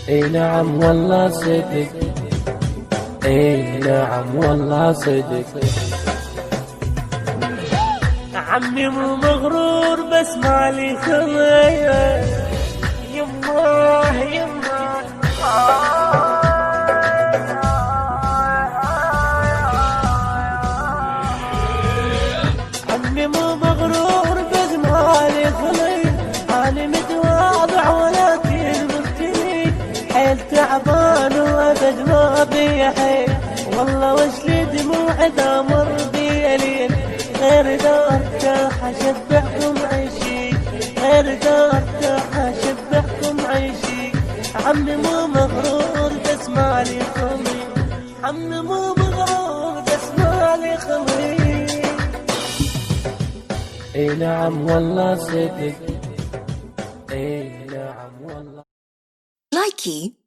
اي نعم والله صدق، اي نعم والله صدق. عمي مو مغرور بس مالي خليه، يماه يماه عمي مو مغرور بس مالي خليه، انا متواضع ولكن مبتلي، حيل تعبان وابد ما بي حيل، والله وش لي دموع اذا مر بي ليل، غير اذا ارتاح اشبعكم عيشي، غير اذا ارتاح اشبعكم عيشي. عمي مو مغرور بس مالي خلي، عمي مو مغرور بس مالي خلي. اي نعم والله صدق، اي نعم والله. Likey